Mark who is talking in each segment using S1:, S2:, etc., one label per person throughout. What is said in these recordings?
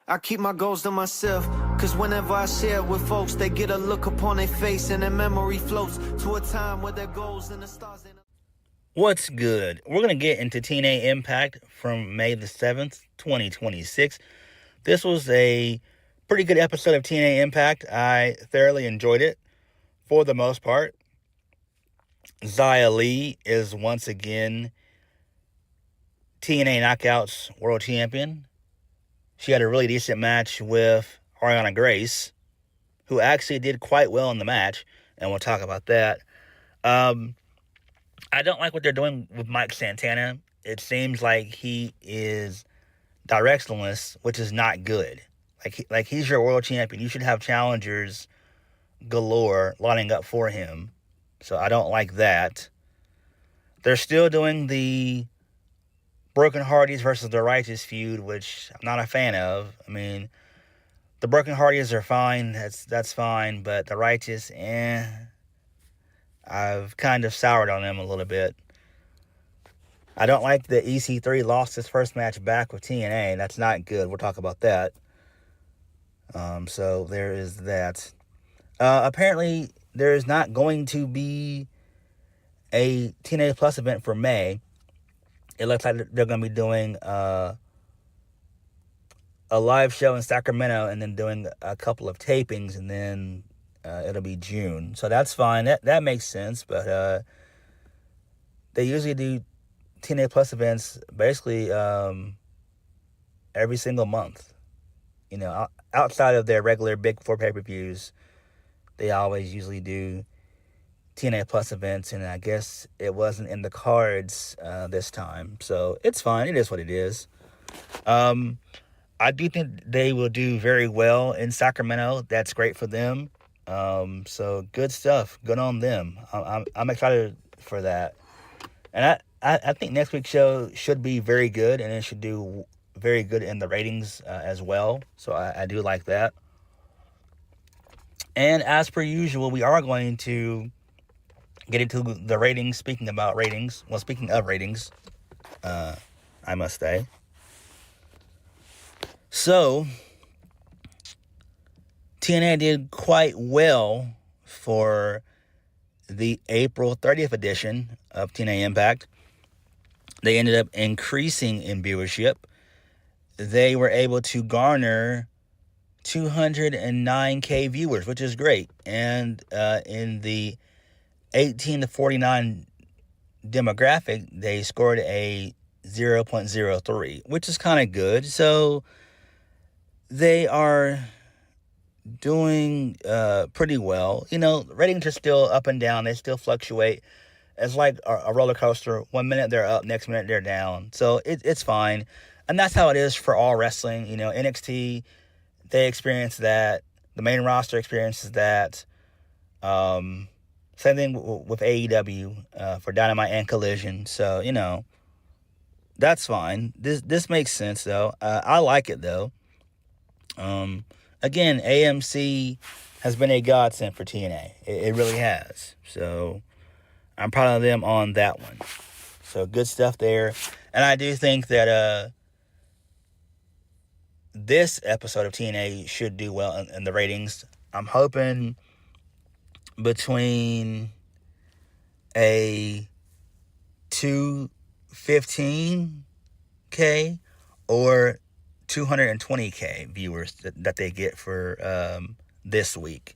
S1: I keep my goals to myself, cause whenever I share it with folks, they get a look upon their face and their memory floats to a time where their goals and the stars ain't...
S2: What's good? We're going to get into TNA Impact from May the 7th, 2026. This was a pretty good episode of TNA Impact. I thoroughly enjoyed it for the most part. Xia Li is once again TNA Knockouts World Champion. She had a really decent match with Arianna Grace, who actually did quite well in the match, and we'll talk about that. I don't like what they're doing with Mike Santana. It seems like he is directionless, which is not good. Like he's your world champion. You should have challengers galore lining up for him. So I don't like that. They're still doing the Broken Hardyz versus the Righteous feud, which I'm not a fan of. I mean, the Broken Hardyz are fine. That's fine. But the Righteous, I've kind of soured on them a little bit. I don't like that EC3 lost his first match back with TNA. That's not good. We'll talk about that. So there is that. Apparently, there is not going to be a TNA Plus event for May. It looks like they're going to be doing a live show in Sacramento and then doing a couple of tapings, and then it'll be June. So that's fine. That makes sense. But they usually do TNA Plus events basically every single month. You know, outside of their regular Big Four pay-per-views, they always usually do TNA Plus events, and I guess it wasn't in the cards this time. So it's fine. It is what it is. I do think they will do very well in Sacramento. That's great for them. So good stuff. Good on them. I'm excited for that. And I think next week's show should be very good, and it should do very good in the ratings as well. So I do like that. And as per usual, we are going to get into the ratings. Speaking of ratings, I must say. So, TNA did quite well for the April 30th edition of TNA Impact. They ended up increasing in viewership. They were able to garner 209K viewers, which is great. And in the 18 to 49 demographic, they scored a 0.03, which is kind of good. So they are doing pretty well. You know, ratings are still up and down. They still fluctuate. It's like a roller coaster. 1 minute they're up, next minute they're down. So it's fine. And that's how it is for all wrestling. You know, NXT, they experience that. The main roster experiences that. Same thing with AEW for Dynamite and Collision. So, you know, that's fine. This makes sense, though. I like it, though. Again, AMC has been a godsend for TNA. It really has. So, I'm proud of them on that one. So, good stuff there. And I do think that this episode of TNA should do well in the ratings. I'm hoping between a 215K or 220K viewers that they get for this week.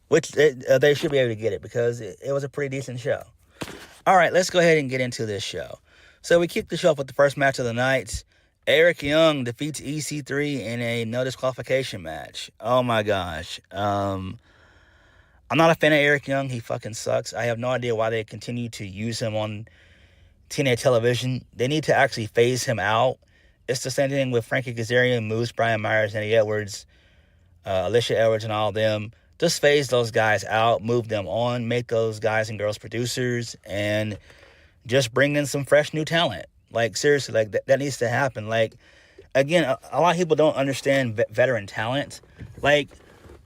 S2: Which they should be able to get it because it was a pretty decent show. All right, let's go ahead and get into this show. So we kicked the show off with the first match of the night. Eric Young defeats EC3 in a no disqualification match. Oh my gosh. I'm not a fan of Eric Young. He fucking sucks. I have no idea why they continue to use him on TNA television. They need to actually phase him out. It's the same thing with Frankie Kazarian, Moose, Brian Myers, Eddie Edwards, Alicia Edwards, and all of them. Just phase those guys out, move them on, make those guys and girls producers, and just bring in some fresh new talent. Like, seriously, like, that needs to happen. Like, again, a lot of people don't understand veteran talent. Like,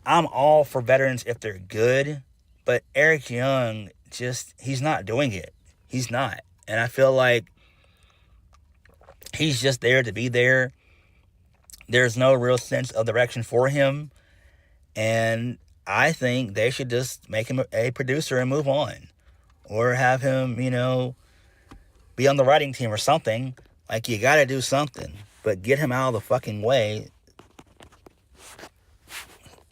S2: I'm all for veterans if they're good, but Eric Young, he's not doing it. He's not. And I feel like he's just there to be there. There's no real sense of direction for him. And I think they should just make him a producer and move on. Or have him, you know, be on the writing team or something. Like, you got to do something. But get him out of the fucking way.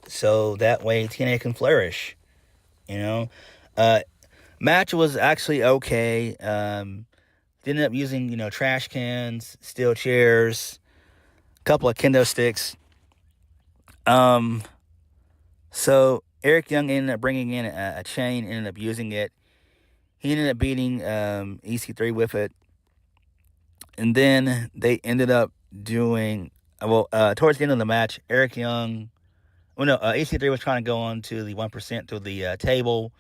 S2: So that way TNA can flourish. You know? Match was actually okay. Ended up using, you know, trash cans, steel chairs, a couple of kendo sticks. So Eric Young ended up bringing in a chain, ended up using it. He ended up beating EC3 with it. And then they ended up doing, towards the end of the match, Eric Young, EC3 was trying to go on to the 1% to the table.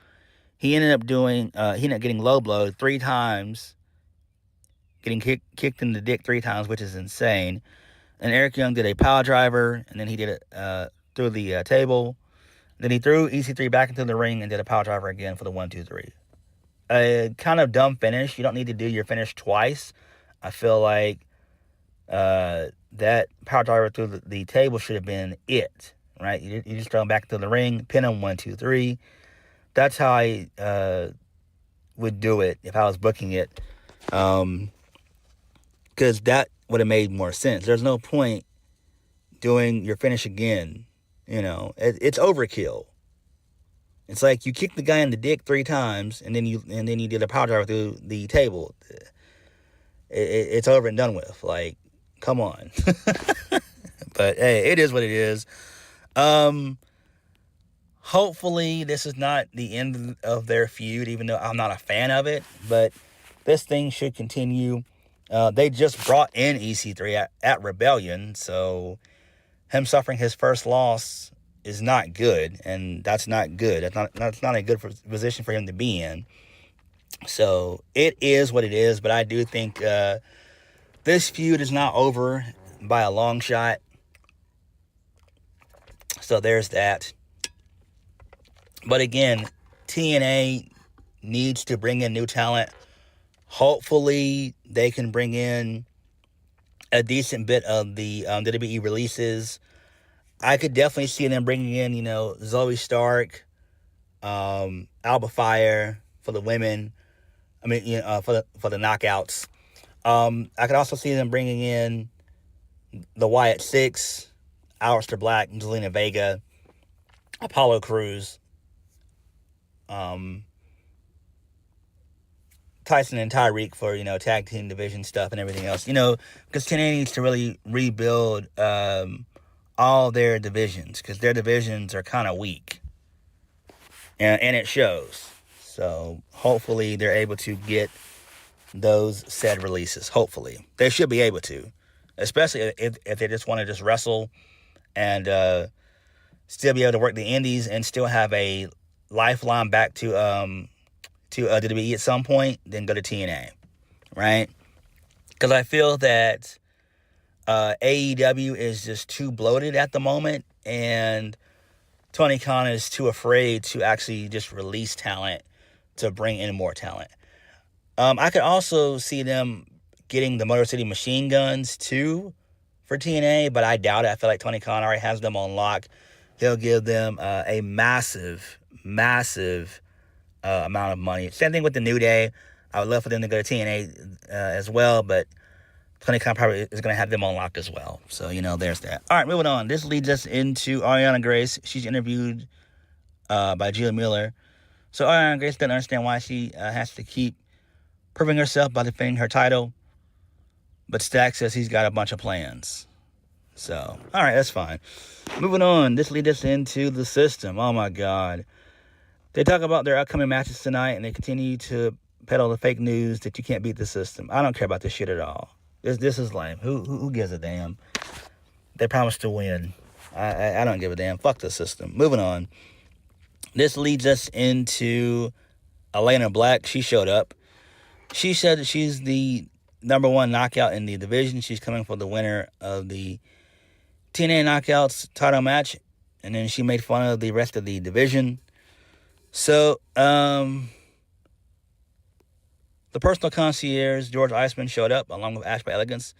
S2: He ended up getting low blowed 3 times, getting kicked in the dick 3 times, which is insane. And Eric Young did a power driver, and then he did it through the table. Then he threw EC3 back into the ring and did a power driver again for the 1-2-3. A kind of dumb finish. You don't need to do your finish twice. I feel like that power driver through the table should have been it, right? You just throw him back into the ring, pin him 1-2-3. That's how I would do it if I was booking it, because that would have made more sense. There's no point doing your finish again. You know, it's overkill. It's like you kick the guy in the dick 3 times, and then you did a power driver through the table. It's over and done with. Like, come on. But hey, it is what it is. Hopefully this is not the end of their feud, even though I'm not a fan of it. But this thing should continue. They just brought in EC3 at Rebellion, so him suffering his first loss is not good, and that's not good. That's not a good position for him to be in. So it is what it is, but I do think this feud is not over by a long shot. So there's that. But again, TNA needs to bring in new talent. Hopefully they can bring in a decent bit of the WWE releases. I could definitely see them bringing in, you know, Zoe Stark, Alba Fire for the women. I mean, you know, for the knockouts. I could also see them bringing in the Wyatt Six, Aleister Black, Zelina Vega, Apollo Crews, Tyson and Tyreek for, you know, tag team division stuff and everything else. You know, because TNA needs to really rebuild all their divisions, because their divisions are kind of weak. And it shows. So hopefully they're able to get those said releases. Hopefully. They should be able to. Especially if they just want to just wrestle and still be able to work the indies and still have a lifeline back to WWE at some point, then go to TNA, right? Because I feel that AEW is just too bloated at the moment, and Tony Khan is too afraid to actually just release talent to bring in more talent. I could also see them getting the Motor City Machine Guns too for TNA, but I doubt it. I feel like Tony Khan already has them on lock. He'll give them a massive amount of money. Same thing with the New Day. I would love for them to go to TNA as well, but Tony Khan probably is going to have them on lock as well. So, you know, there's that. All right, moving on. This leads us into Arianna Grace. She's interviewed by Julia Miller. So Arianna Grace doesn't understand why she has to keep proving herself by defending her title. But Stack says he's got a bunch of plans. So, all right, that's fine. Moving on. This leads us into the system. Oh, my God. They talk about their upcoming matches tonight, and they continue to peddle the fake news that you can't beat the system. I don't care about this shit at all. This is lame. Who gives a damn? They promised to win. I don't give a damn. Fuck the system. Moving on. This leads us into Elena Black. She showed up. She said that she's the number 1 knockout in the division. She's coming for the winner of the TNA Knockouts title match. And then she made fun of the rest of the division. So, the personal concierge, George Iceman, showed up along with Ash by Elegance,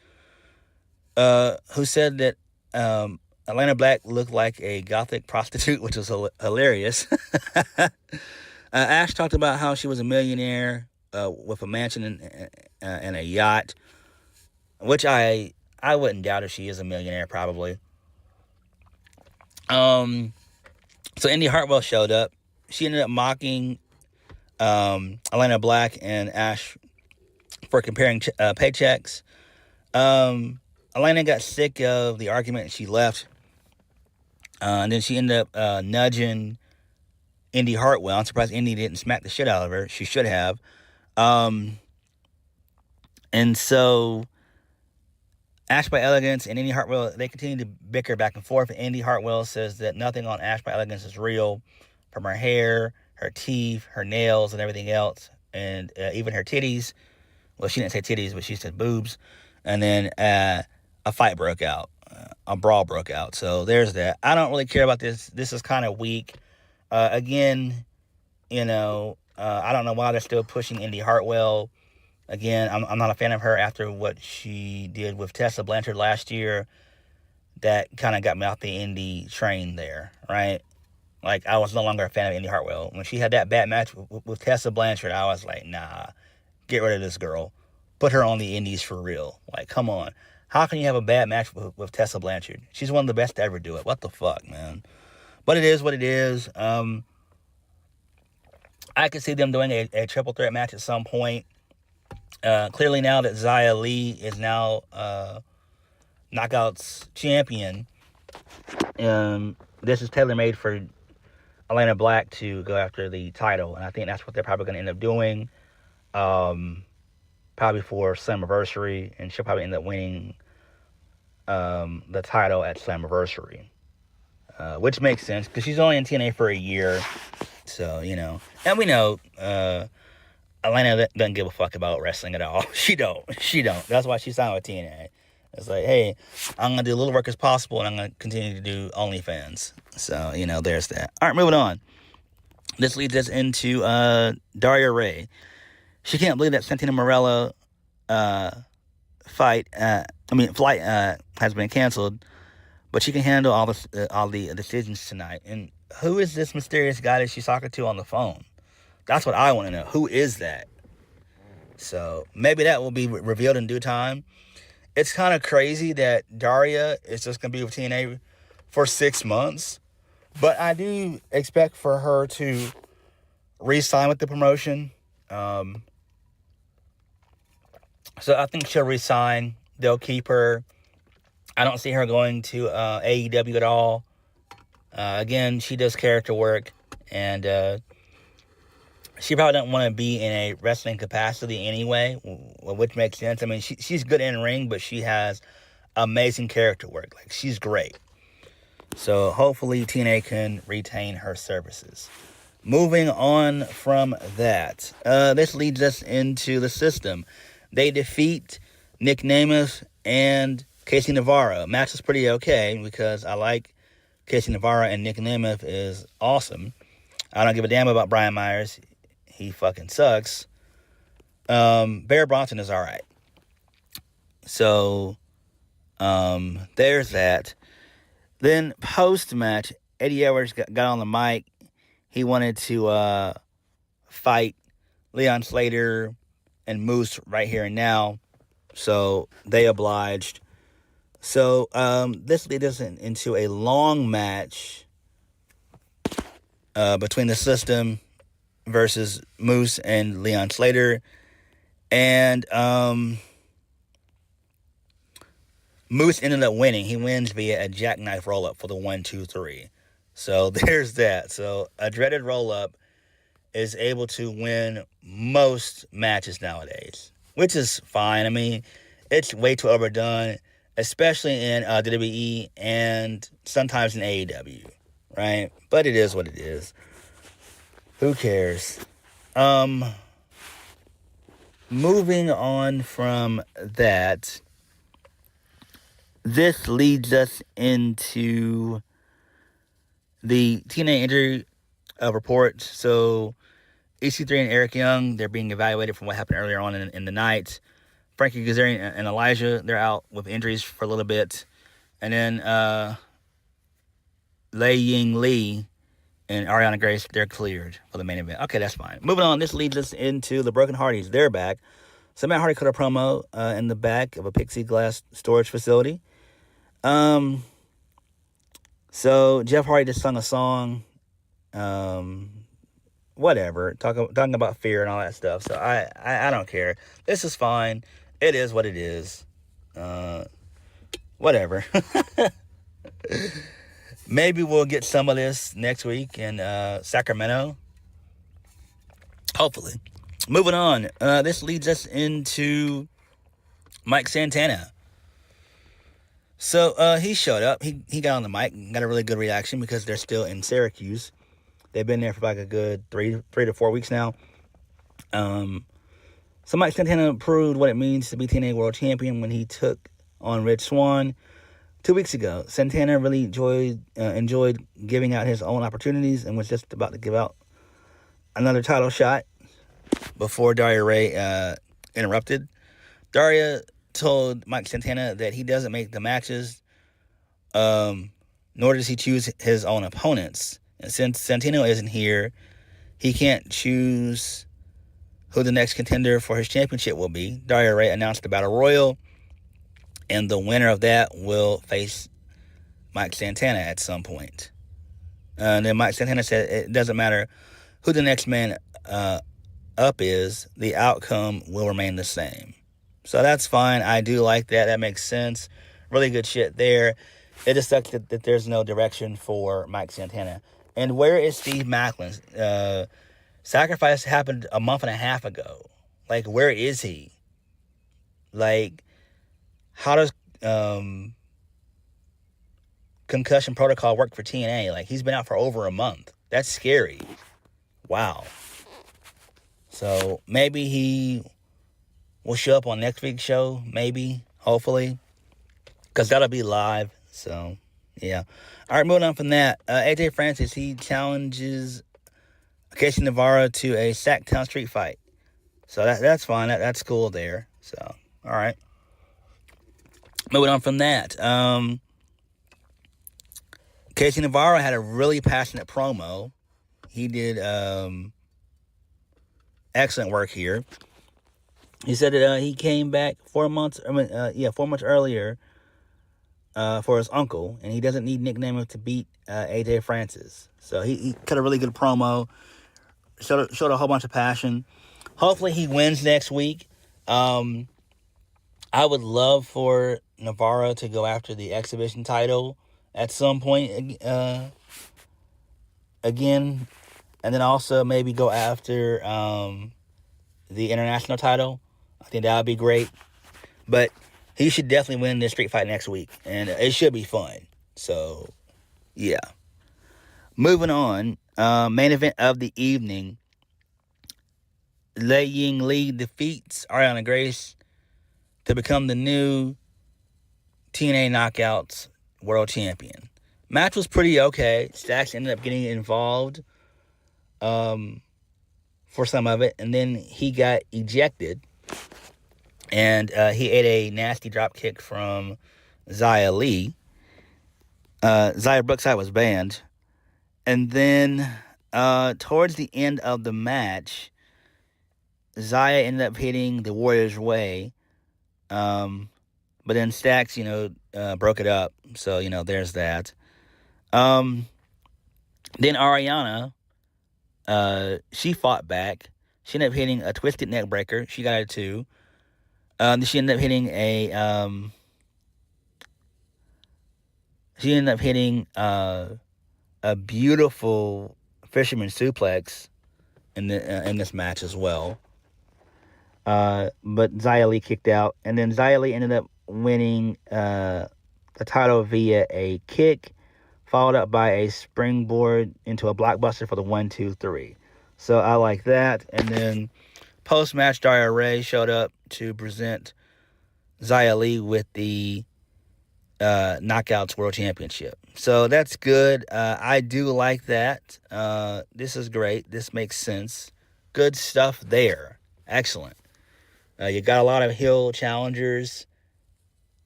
S2: who said that Atlanta Black looked like a gothic prostitute, which was hilarious. Ash talked about how she was a millionaire with a mansion and a yacht, which I wouldn't doubt if she is a millionaire, probably. So Indy Hartwell showed up. She ended up mocking Atlanta Black and Ash for comparing paychecks. Atlanta got sick of the argument and she left. And then she ended up nudging Indy Hartwell. I'm surprised Indy didn't smack the shit out of her. She should have. And so Ash by Elegance and Indy Hartwell, they continue to bicker back and forth. Indy Hartwell says that nothing on Ash by Elegance is real, from her hair, her teeth, her nails, and everything else, and even her titties. Well, she didn't say titties, but she said boobs. And then a fight broke out. A brawl broke out. So there's that. I don't really care about this. This is kind of weak. Again, I don't know why they're still pushing Indy Hartwell. Again, I'm not a fan of her after what she did with Tessa Blanchard last year. That kind of got me off the Indy train there, right? Like, I was no longer a fan of Indy Hartwell. When she had that bad match with Tessa Blanchard, I was like, nah, get rid of this girl. Put her on the Indies for real. Like, come on. How can you have a bad match with Tessa Blanchard? She's one of the best to ever do it. What the fuck, man? But it is what it is. I could see them doing a triple threat match at some point. Clearly now that Xia Li is now Knockouts champion, this is tailor-made for Atlanta Black to go after the title. And I think that's what they're probably going to end up doing. Probably for Slammiversary, and she'll probably end up winning the title at Slammiversary, which makes sense because she's only in TNA for a year, so and we know Atlanta doesn't give a fuck about wrestling at all. She don't. That's why she signed with TNA. It's like, hey, I'm gonna do little work as possible, and I'm gonna continue to do OnlyFans. So there's that. All right, moving on. This leads us into Daria Ray. She can't believe that Santana Morella flight has been canceled, but she can handle all the decisions tonight. And who is this mysterious guy that she's talking to on the phone? That's what I want to know. Who is that? So maybe that will be revealed in due time. It's kind of crazy that Daria is just going to be with TNA for 6 months, but I do expect for her to re-sign with the promotion. So I think she'll resign. They'll keep her. I don't see her going to AEW at all. Again, she does character work, and she probably doesn't want to be in a wrestling capacity anyway, which makes sense. I mean, she's good in ring, but she has amazing character work. Like, she's great. So hopefully TNA can retain her services. Moving on from that, this leads us into the system. They defeat Nick Nemeth and Casey Navarro. Match is pretty okay because I like Casey Navarro, and Nick Nemeth is awesome. I don't give a damn about Brian Myers. He fucking sucks. Bear Bronson is alright. So, there's that. Then, post-match, Eddie Edwards got on the mic. He wanted to fight Leon Slater and Moose right here and now. So they obliged. So this leads us into a long match between the System versus Moose and Leon Slater. And Moose ended up winning. He wins via a jackknife roll-up for the 1-2-3. So there's that. So a dreaded roll-up is able to win most matches nowadays, which is fine. I mean, it's way too overdone, especially in WWE and sometimes in AEW, right? But it is what it is. Who cares? Moving on from that, this leads us into the TNA injury report. So EC3 and Eric Young, they're being evaluated from what happened earlier on in the night. Frankie Kazarian and Elijah, they're out with injuries for a little bit. And then Lei Ying Li and Arianna Grace, they're cleared for the main event. Okay, that's fine. Moving on, this leads us into the Broken Hardys. They're back. So Matt Hardy cut a promo in the back of a Pixie Glass storage facility. So Jeff Hardy just sung a song, whatever, talking about fear and all that stuff. So I don't care. This is fine. It is what it is. Whatever. Maybe we'll get some of this next week in Sacramento. Hopefully. Moving on. This leads us into Mike Santana. So he showed up. He got on the mic and got a really good reaction because they're still in Syracuse. They've been there for like a good 3 to 4 weeks now. So Mike Santana proved what it means to be TNA World Champion when he took on Red Swan 2 weeks ago. Santana really enjoyed giving out his own opportunities and was just about to give out another title shot before Daria Ray interrupted. Daria told Mike Santana that he doesn't make the matches, nor does he choose his own opponents. And since Santino isn't here, he can't choose who the next contender for his championship will be. Daria Ray announced the Battle Royal, and the winner of that will face Mike Santana at some point. And then Mike Santana said it doesn't matter who the next man up is, the outcome will remain the same. So that's fine. I do like that. That makes sense. Really good shit there. It just sucks that there's no direction for Mike Santana. And where is Steve Macklin? Sacrifice happened a month and a half ago. Like, where is he? Like, how does concussion protocol work for TNA? Like, he's been out for over a month. That's scary. Wow. So maybe he will show up on next week's show. Maybe. Hopefully. Because that'll be live. So, yeah. All right, moving on from that. AJ Francis, he challenges Casey Navarro to a Sacktown street fight. So that's fine. That's cool there. So, all right. Moving on from that. Casey Navarro had a really passionate promo. He did excellent work here. He said that he came back 4 months. 4 months earlier for his uncle, and he doesn't need nicknaming to beat AJ Francis. So he cut a really good promo. Showed a whole bunch of passion. Hopefully he wins next week. I would love for Navarro to go after the exhibition title at some point again. And then also maybe go after the international title. I think that would be great. But he should definitely win this street fight next week. And it should be fun. So, yeah. Moving on. Main event of the evening. Lei Ying Li defeats Arianna Grace to become the new TNA Knockouts World Champion. Match was pretty okay. Stacks ended up getting involved for some of it, and then he got ejected, and he ate a nasty drop kick from Xia Li. Xia Brookside was banned, and then towards the end of the match, Xia ended up hitting the Warrior's Way, but then Stacks, broke it up, so, there's that. Then Arianna, she fought back. She ended up hitting a twisted neck breaker. She got it too. She ended up hitting a beautiful fisherman suplex in this match as well. But Xia Li kicked out, and then Xia Li ended up winning the title via a kick, followed up by a springboard into a blockbuster for the 1-2-3. So I like that. And then post-match, Daria Ray showed up to present Xia Li with the Knockouts World Championship. So that's good. I do like that. This is great. This makes sense. Good stuff there. Excellent. You got a lot of heel challengers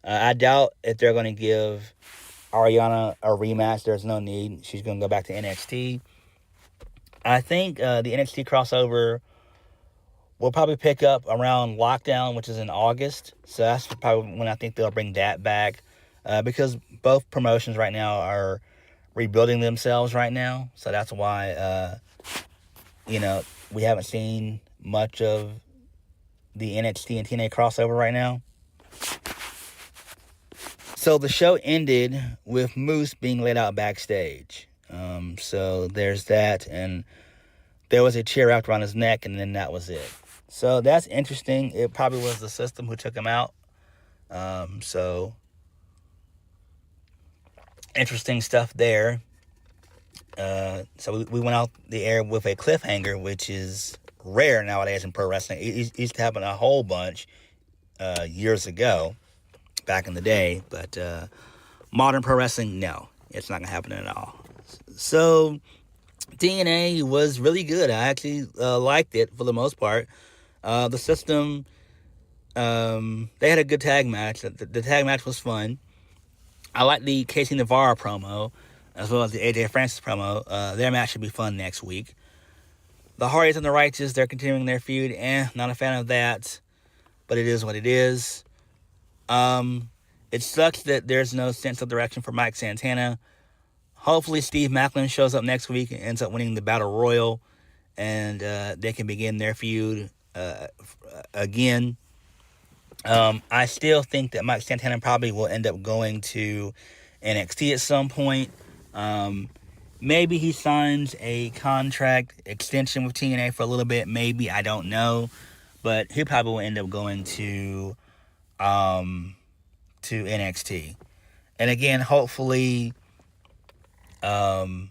S2: I doubt if they're going to give Arianna a rematch. There's no need. She's going to go back to NXT. I think the NXT crossover will probably pick up around Lockdown, which is in August. So that's probably when I think they'll bring that back. Because both promotions right now are rebuilding themselves right now. So that's why, we haven't seen much of the NXT and TNA crossover right now. So the show ended with Moose being laid out backstage. So there's that, and there was a chair wrapped around his neck, and then that was it. So that's interesting. It probably was the system who took him out. So interesting stuff there. So we went out the air with a cliffhanger, which is rare nowadays in pro wrestling. It used to happen a whole bunch years ago, back in the day. But modern pro wrestling, no, it's not going to happen at all. So TNA was really good. I actually liked it for the most part. The system, they had a good tag match. The tag match was fun. I like the Casey Navarro promo, as well as the AJ Francis promo. Their match should be fun next week. The Hardyz and the Righteous, they're continuing their feud. Not a fan of that, but it is what it is. It sucks that there's no sense of direction for Mike Santana. Hopefully Steve Maclin shows up next week and ends up winning the Battle Royal, and they can begin their feud again. I still think that Mike Santana probably will end up going to NXT at some point. Maybe he signs a contract extension with TNA for a little bit. Maybe, I don't know. But he probably will end up going to NXT. And again, hopefully TNA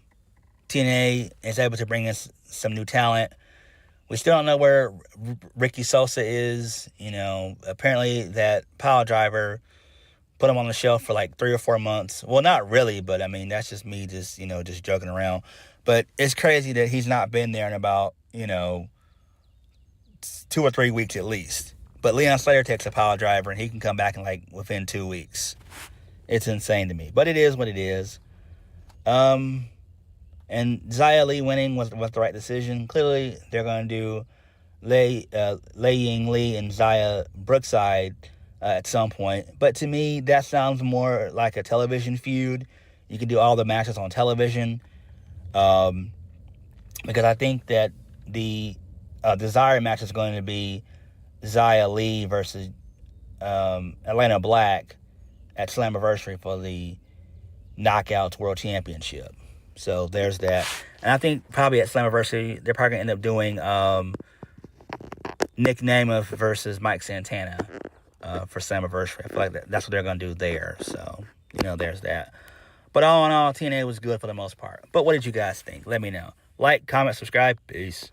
S2: is able to bring us some new talent. We still don't know where Ricky Sosa is. Apparently that pile driver put him on the shelf for like 3 or 4 months. Well, not really, but I mean, that's just me just joking around. But it's crazy that he's not been there in about, 2 or 3 weeks at least. But Leon Slater takes a pile driver and he can come back in like within 2 weeks. It's insane to me. But it is what it is. And Xia Li winning was the right decision. Clearly, they're going to do Lei Ying Li and Xia Brookside at some point. But to me, that sounds more like a television feud. You can do all the matches on television. Because I think that the desired match is going to be Xia Li versus Atlanta Black at Slammiversary for the Knockouts World Championship. So there's that. And I think probably at Slammiversary, they're probably going to end up doing Nick Namath versus Mike Santana for Slammiversary. I feel like that's what they're going to do there. So, there's that. But all in all, TNA was good for the most part. But what did you guys think? Let me know. Like, comment, subscribe. Peace.